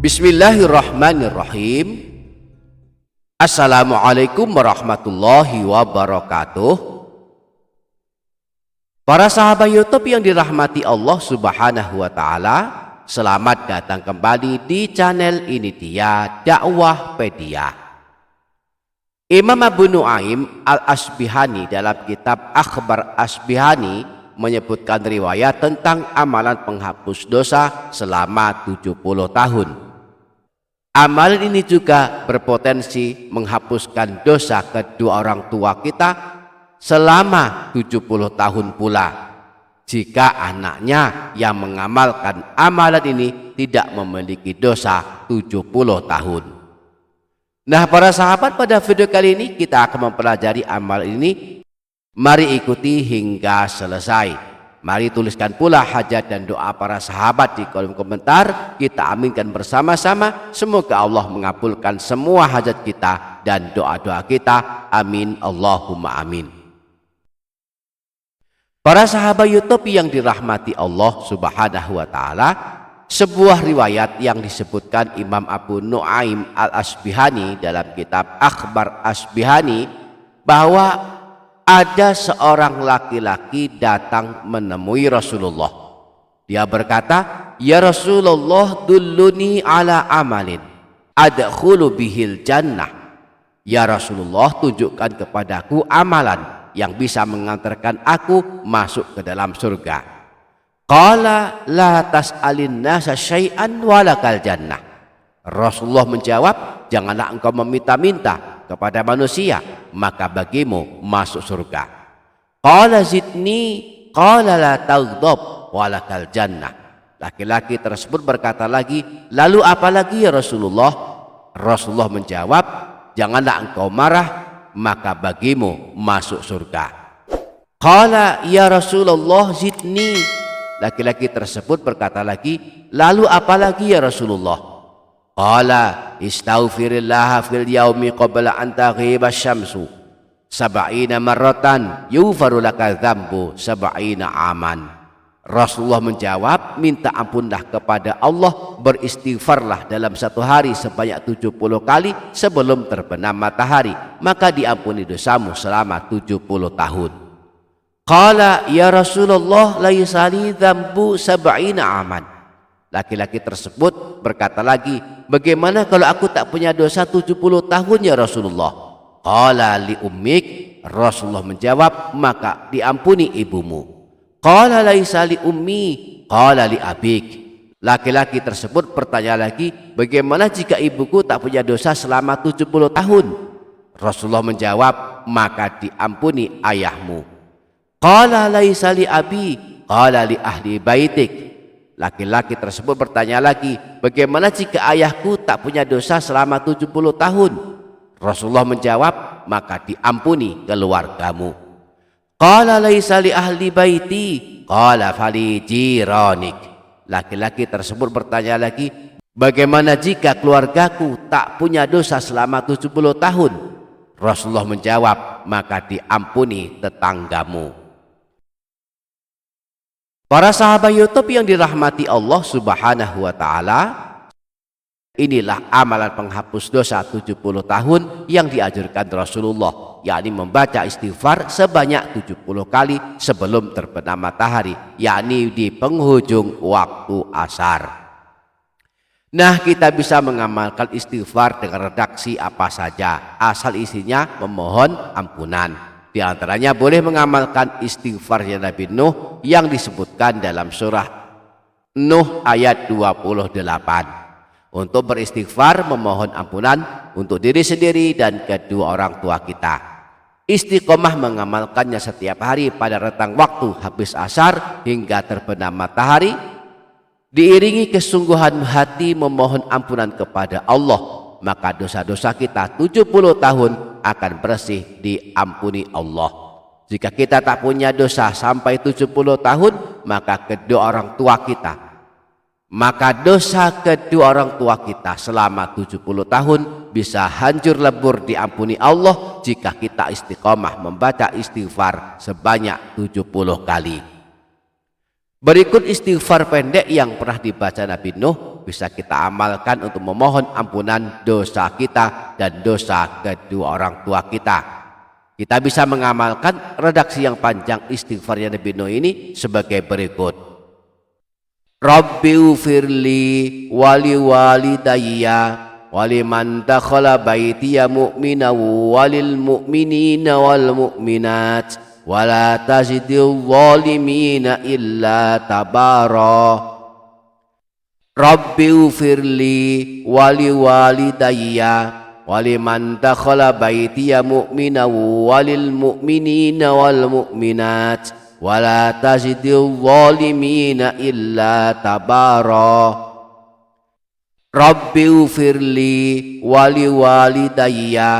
Bismillahirrahmanirrahim. Assalamualaikum warahmatullahi wabarakatuh. Para sahabat YouTube yang dirahmati Allah Subhanahu wa Ta'ala, selamat datang kembali di channel ini dia Dakwahpedia. Imam Abu Nuaim Al-Asbihani dalam kitab Akhbar Asbihani menyebutkan riwayat tentang amalan penghapus dosa selama 70 tahun. Amalan ini juga berpotensi menghapuskan dosa kedua orang tua kita selama 70 tahun pula, jika anaknya yang mengamalkan amalan ini tidak memiliki dosa 70 tahun. Nah, para sahabat, pada video kali ini kita akan mempelajari amal ini. Mari ikuti hingga selesai. Mari tuliskan pula hajat dan doa para sahabat di kolom komentar. Kita aminkan bersama-sama. Semoga Allah mengabulkan semua hajat kita dan doa-doa kita. Amin Allahumma amin. Para sahabat YouTube yang dirahmati Allah Subhanahu wa Ta'ala, sebuah riwayat yang disebutkan Imam Abu Nuaim Al-Asbihani dalam kitab Akhbar Asbihani, bahwa ada seorang laki-laki datang menemui Rasulullah. Dia berkata, "Ya Rasulullah, dulluni ala amalin adkhulu bihil jannah." Ya Rasulullah, tunjukkan kepadaku amalan yang bisa mengantarkan aku masuk ke dalam surga. Qala la tas'alin nasa syai'an walakal jannah. Rasulullah menjawab, janganlah engkau meminta-minta kepada manusia, maka bagimu masuk surga. Qala zidni, qala la taghdab walakal jannah. Laki-laki tersebut berkata lagi, lalu apa lagi ya Rasulullah? Rasulullah menjawab, janganlah engkau marah, maka bagimu masuk surga. Qala ya Rasulullah zidni. Laki-laki tersebut berkata lagi, lalu apa lagi ya Rasulullah? Qala istaghfirillaha fil yaumi qabla an taghiba syamsu sab'ina marratan yughfaru laka dzambu sab'ina aman. Rasulullah menjawab, minta ampunlah kepada Allah, beristighfarlah dalam satu hari sebanyak 70 kali sebelum terbenam matahari, maka diampuni dosamu selama 70 tahun. Qala ya Rasulullah laisa li dzambu sab'ina aman. Laki-laki tersebut berkata lagi, bagaimana kalau aku tak punya dosa 70 tahun ya Rasulullah? Qala li ummik. Rasulullah menjawab, maka diampuni ibumu. Qala laisa li ummi, qala li abik. Laki-laki tersebut bertanya lagi, bagaimana jika ibuku tak punya dosa selama 70 tahun? Rasulullah menjawab, maka diampuni ayahmu. Qala laisa li abi, qala li ahli baitik. Laki-laki tersebut bertanya lagi, bagaimana jika ayahku tak punya dosa selama 70 tahun? Rasulullah menjawab, maka diampuni keluargamu. Qala laisa li ahli baiti, qala fali jiranik. Laki-laki tersebut bertanya lagi, bagaimana jika keluargaku tak punya dosa selama 70 tahun? Rasulullah menjawab, maka diampuni tetanggamu. Para sahabat YouTube yang dirahmati Allah Subhanahu wa Ta'ala, inilah amalan penghapus dosa 70 tahun yang dianjurkan Rasulullah, yakni membaca istighfar sebanyak 70 kali sebelum terbenam matahari, yakni di penghujung waktu asar. Nah, kita bisa mengamalkan istighfar dengan redaksi apa saja, asal isinya memohon ampunan. Di antaranya boleh mengamalkan istighfarnya Nabi Nuh yang disebutkan dalam surah Nuh ayat 28. Untuk beristighfar memohon ampunan untuk diri sendiri dan kedua orang tua kita. Istiqomah mengamalkannya setiap hari pada rentang waktu habis asar hingga terbenam matahari, diiringi kesungguhan hati memohon ampunan kepada Allah, maka dosa-dosa kita 70 tahun akan bersih diampuni Allah. Jika kita tak punya dosa sampai 70 tahun, maka dosa kedua orang tua kita selama 70 tahun bisa hancur lebur diampuni Allah jika kita istiqomah membaca istighfar sebanyak 70 kali. Berikut istighfar pendek yang pernah dibaca Nabi Nuh bisa kita amalkan untuk memohon ampunan dosa kita dan dosa kedua orang tua kita. Kita bisa mengamalkan redaksi yang panjang istighfarnya Nabi Nuh ini sebagai berikut. Rabbi ufirli wali walidayya waliman dakhala baitiya mu'mina walil mu'minina wal mu'minat wala tazidil zalimina illa tabara. Rabbi ufirli wali walidayya waliman dakhala baitiya mu'mina walil mu'minina wal mu'minat wala tazidil zalimina illa tabara. Rabbi ufirli wali walidayya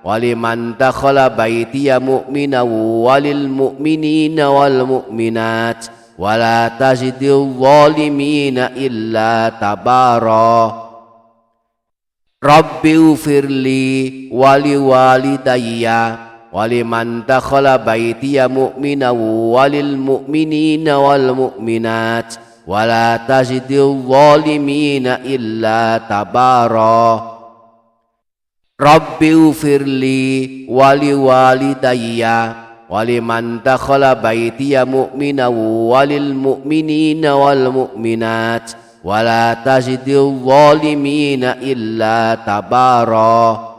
waliman dakhala baitiya mu'mina walil mu'minina wal mu'minat wala tazidil zalimina illa tabara. Rabbi ufirli wali walidayya waliman dakhala baitiya mu'mina walil mu'minina wal mu'minat wala tazidil zalimina illa tabara. Rabbi ufirli wali walidayya waliman dakhala baitiya mu'mina walil mu'minina wal mu'minat wala tazidil zalimina illa tabara.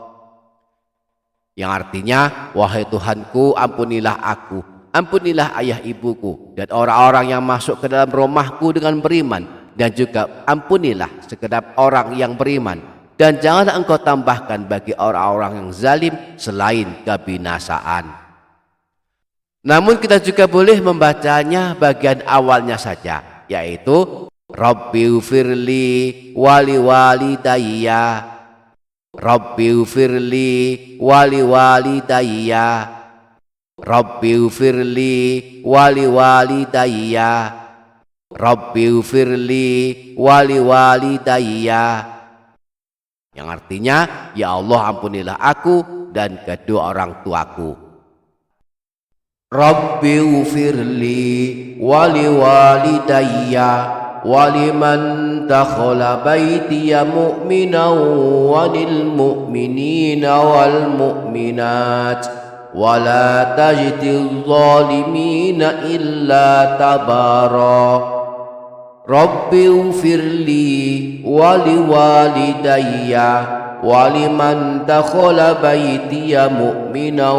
Yang artinya, wahai Tuhanku, ampunilah aku, ampunilah ayah ibuku dan orang-orang yang masuk ke dalam rumahku dengan beriman, dan juga ampunilah segenap orang yang beriman, dan janganlah engkau tambahkan bagi orang-orang yang zalim selain kebinasaan. Namun kita juga boleh membacanya bagian awalnya saja, yaitu Rabbi ufirli wali walidayya, Rabbi ufirli wali walidayya, Rabbi ufirli wali walidayya, Rabbi ufirli wali walidayya. Yang artinya, ya Allah ampunilah aku dan kedua orang tuaku. Rabbi ufirli wali walidayya waliman dakhala baitiya mu'minan walil mu'minina wal mu'minat wala tajidil zalimina illa tabara. Rabbi ufirli wali walidayya waliman dakhala baitiya mu'minan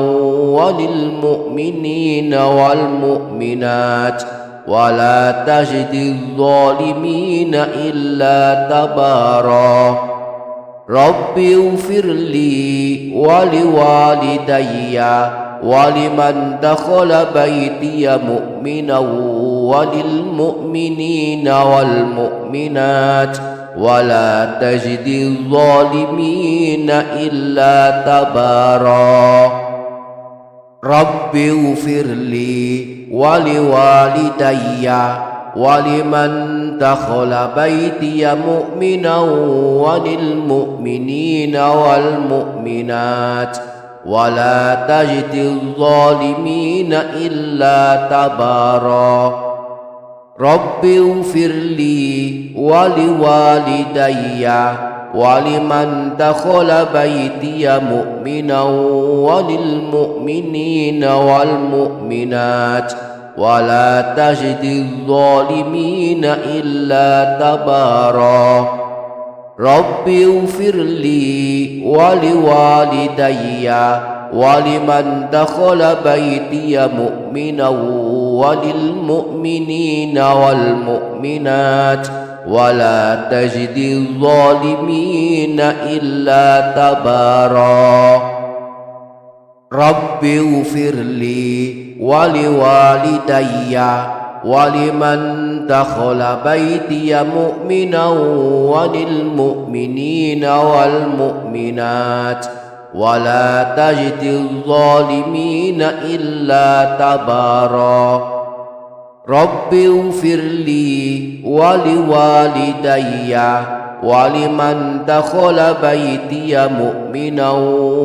walil mu'minina wal mu'minat wala tajidil zalimina illa tabara. Rabbi ufirli wali walidayya waliman dakhala baitiya mu'minan walil mu'minina wal mu'minat wala tajidil zalimina illa tabara. Rabbi ufirli wali walidayya waliman dakhala baitiya mu'minan walil mu'minina wal mu'minat wala tajidil zalimina illa tabara. Rabbi ufirli wali walidayya waliman dakhala baitiya mu'minan walil mu'minina wal mu'minat wala tajidil zalimina illa tabara. Rabbi ufirli wali walidayya waliman dakhala baitiya mu'minan walil mu'minina wal mu'minat wala tajidil zalimina illa tabara. Rabbi ufirli wali walidayya waliman dakhala baitiya mu'minan walil mu'minina wal mu'minat wala tajidil zalimina illa tabara. Rabbi ufirli wali walidayya waliman dakhala baitiya mu'minan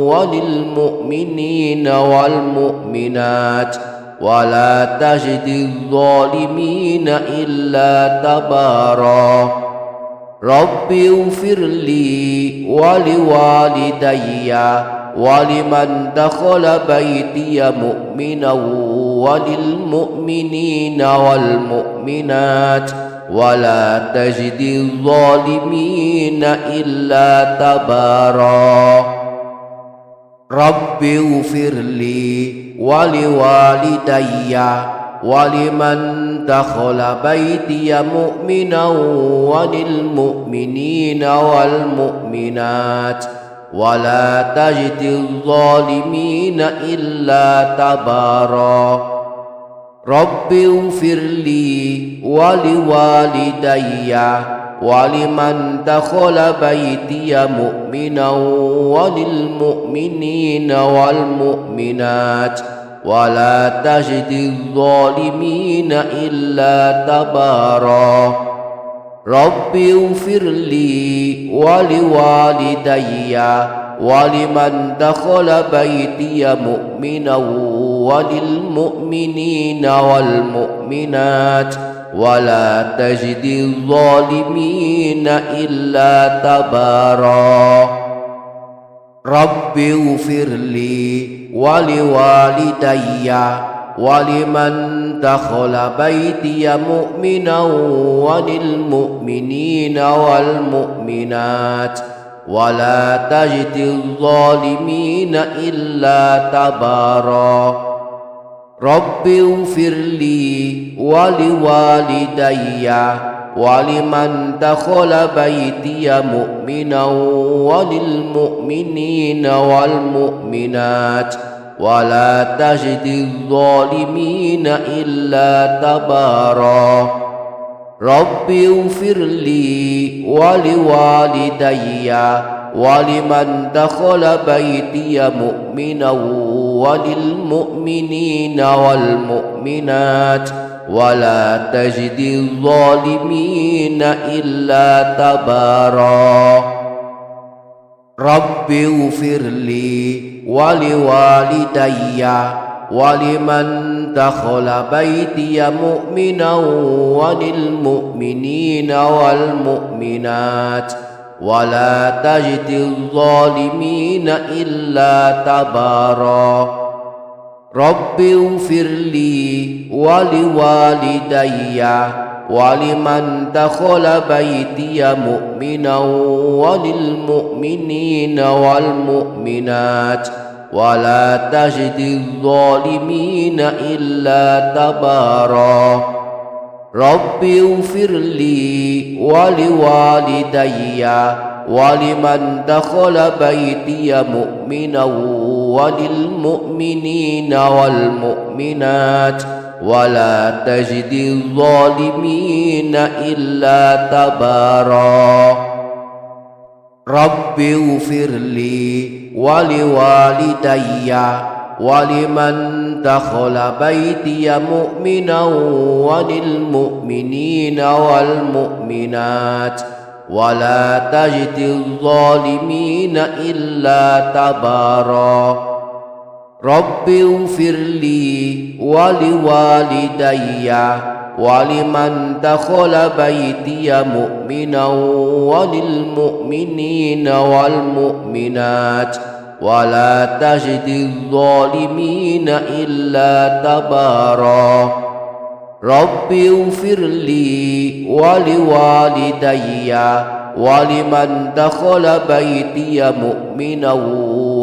walil mu'minina wal mu'minat wala tajidil zalimina illa tabara. Rabbi ufirli wali walidayya waliman dakhala baitiya mu'minan walil mu'minina wal mu'minat wala tajidil zalimina illa tabara. Rabbi ufirli wali walidayya waliman dakhala baitiya mu'minan walil mu'minina wal mu'minat wala tajidil zalimina illa tabara. Rabbi ufirli wali walidayya waliman dakhala baitiya mu'minan walil mu'minina wal mu'minat wala tajidil zalimina illa tabara. Rabbi ufirli wali walidayya waliman dakhala baitiya mu'minan walil mu'minina wal mu'minat wala tajidil zalimina illa tabara. Rabbi ufirli wali walidayya waliman dakhala baitiya mu'minan walil mu'minina wal mu'minat wala tajidil zalimina illa tabara. Rabbi ufirli wali walidayya waliman dakhala baitiya mu'minan walil mu'minina wal mu'minat wala tajidil zalimina illa tabara. Rabbi ufirli wali walidayya waliman dakhala baitiya mu'minan walil mu'minina wal mu'minat wala tajidil zalimina illa tabara. Rabbi ufirli wali walidayya waliman dakhala baitiya mu'minan walil mu'minina wal mu'minat wala tajidil zalimina illa tabara. Rabbi ufirli wali walidayya waliman dakhala baitiya mu'minan walil mu'minina wal mu'minat wala tajidil zalimina illa tabara. Rabbi ufirli wali walidayya waliman dakhala baitiya mu'minan walil mu'minina wal mu'minat wala tajidil zalimina illa tabara. Rabbi ufirli wali walidayya waliman dakhala baitiya mu'minan walil mu'minina wal mu'minat wala tajidil zalimina illa tabara. Rabbi ufirli wali walidayya waliman dakhala baitiya mu'minan walil mu'minina wal mu'minat wala tajidil zalimina illa tabara. Rabbi ufirli wali walidayya waliman dakhala baitiya mu'minan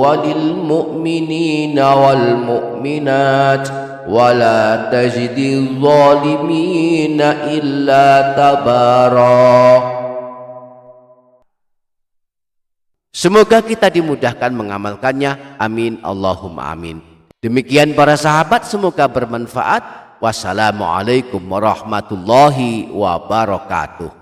walil mu'minina wal mu'minat wala tajidil zalimina illa tabara. Semoga kita dimudahkan mengamalkannya. Amin Allahumma amin. Demikian para sahabat, semoga bermanfaat. Wassalamualaikum warahmatullahi wabarakatuh.